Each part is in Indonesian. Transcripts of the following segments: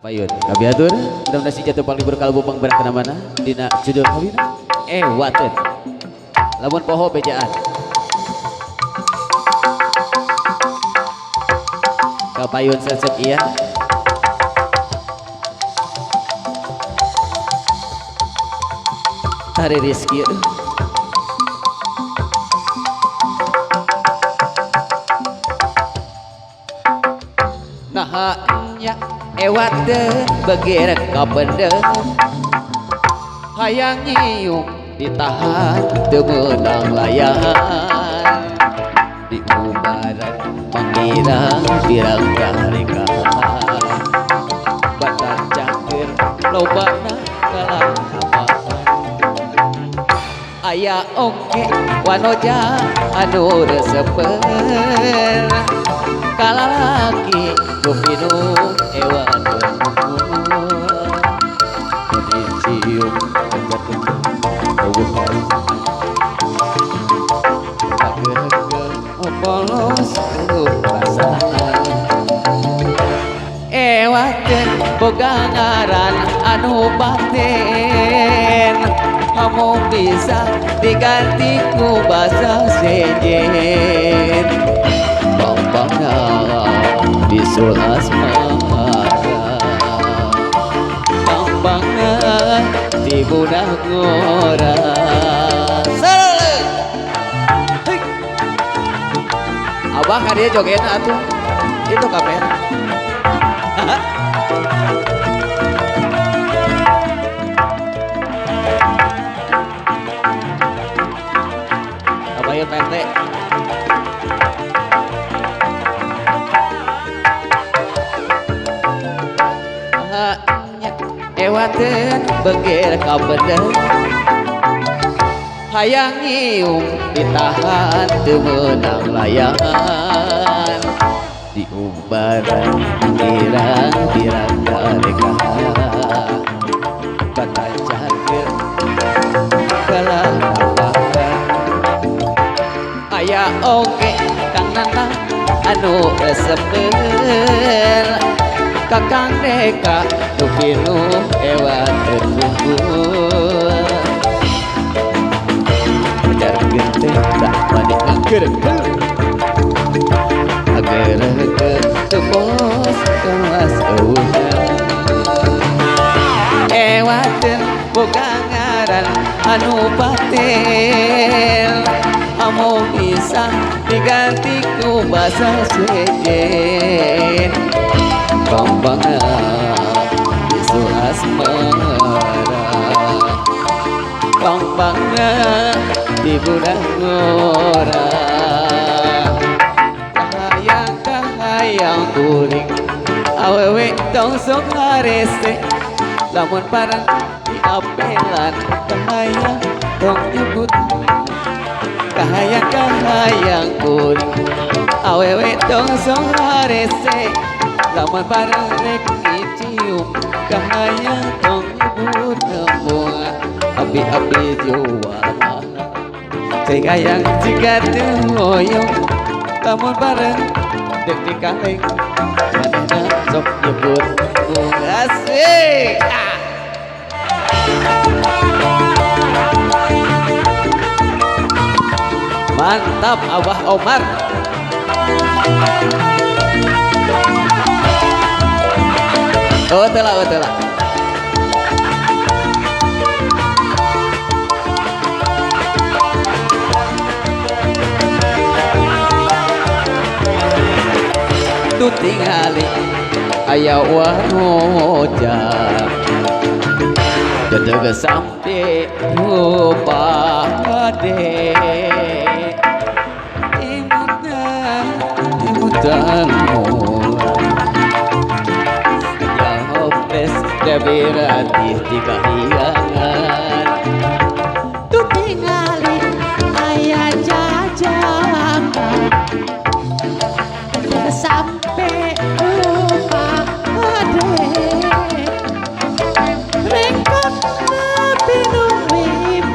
Payun kabiatur dalam nasi jatuh pang libur kalau bupang berak kemana dina judul kawina waten lamun poho bejaan kapayun sesek iya hari rizki nahanya ewate begerek kapende hayang nyium ditahan temenang layan di ubaran mengira pirang karika batar cangkir lobana kalahaman aya oke wanoja anu resepen kalalaki kupinu ewan dicium polos perasaan ewaten boga ngaran anu batin kamu bisa diganti ku basa sejen bambangna bisul asmara bambangna di budak ngora abah kan dia joget atuh itu kamera apa ya pente ewaten beger kabede hayang nyium ditahan temenang layangan di umbaran pirang-pirang kareka bata cangkir kalahapan aya oke kang nana anu resepel kakang deka tupinu ewan terkumpul ajar genteng tak manik nggerek agar ke tepos kemas euhan ewaten boga ngaran anu batil amo bisa diganti ku basa sejen bambangna bisul asmara bambangna di budak ngora kahayang kuring awewe tong sok ngarese lamun parang di apelan kahayang tong nyebut kahayang kuring awewe tong sok ngarese lamun parang rek dicium kahayang tong nyebut bunga api-api juara cegayang jika tuhoyong lamun parang dek di kaleng manehna sok nyebut bunga sih mantap Abah Omar telah tu tingali aya wanoja dadega sampai rupa ade imutan ya hopes dabirati di kahiyangan tu tingali aya jajakan sampai lupa ade rekod nabi nurim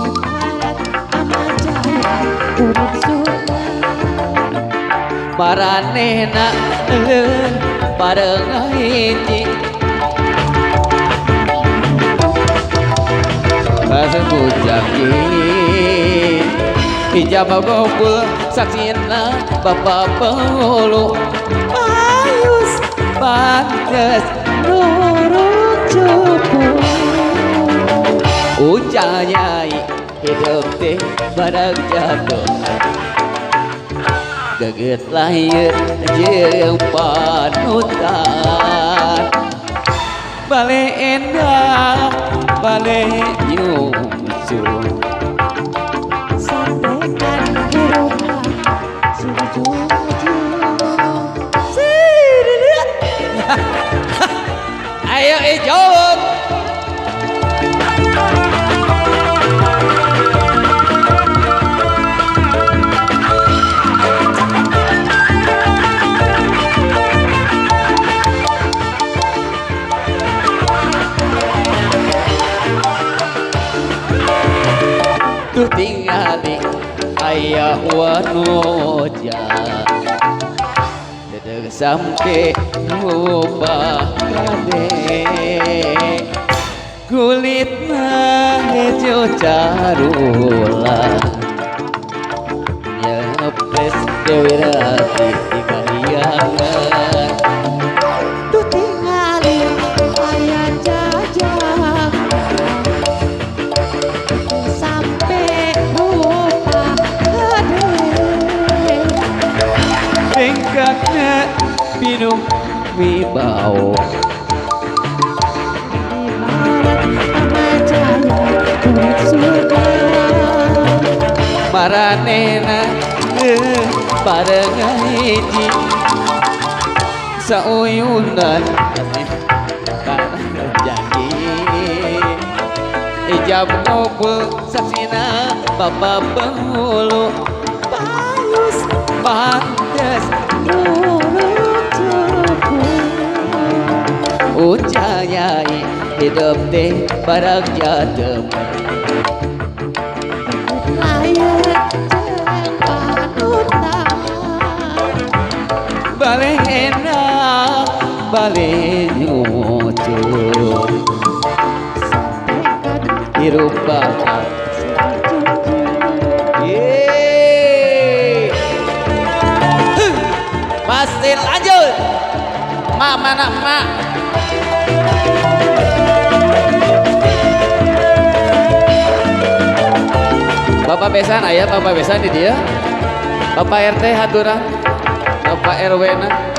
ibarat amajaya urut sunnah maranehna pada hiji Pasang kujangi Hijab gobel saksina Bapak penghulu Ayus pantes nurut cupu Ucanyai hidup teh badak jatuh Geget lahir jeung panutan Bale endah bale nyusul sampaikan hirupa ayo jawab tuh tingali ayah wanoja dedeg sampe ubah kade kulitna hejo carula nyepes Dewi Rati tingaliangan tuh tingali ayah jajah sampai lupa tingkatnya binung wibau maranena bareng hiji sauyunan bareng janji ijab ngobul saksina Bapak penghulu Payus pantes nurut cupu ucanyai hidup teh badak jadem lahir jeung panutan bale enak bale nyucul hirup bakal pasti lanjut mak mana mak Bapak besan ayah Bapak besan di dia Bapak RT haturan Bapak RW na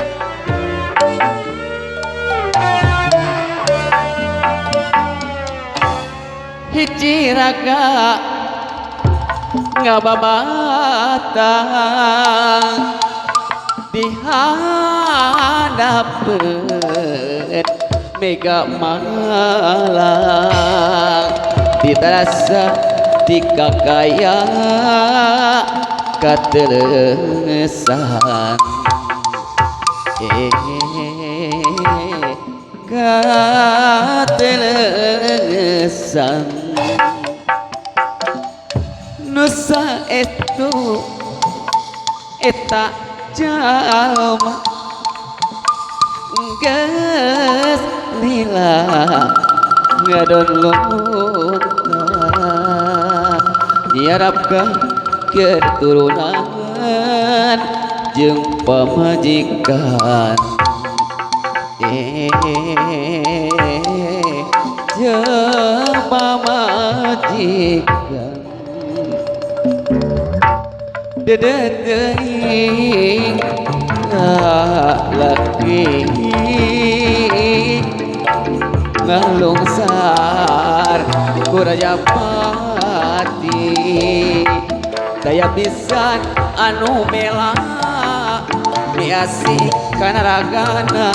hiji raga ngababatang di hadapan mega malang diterasa dikakaya katelesan katelesan nusa itu eta jalma geus lila ngadon lonta diharapkan keturunan jeung pamajikan jeung pamajikan dedeteuing laki ngalungsar ku Rajapati daya pisan anu mela miasi kana ragana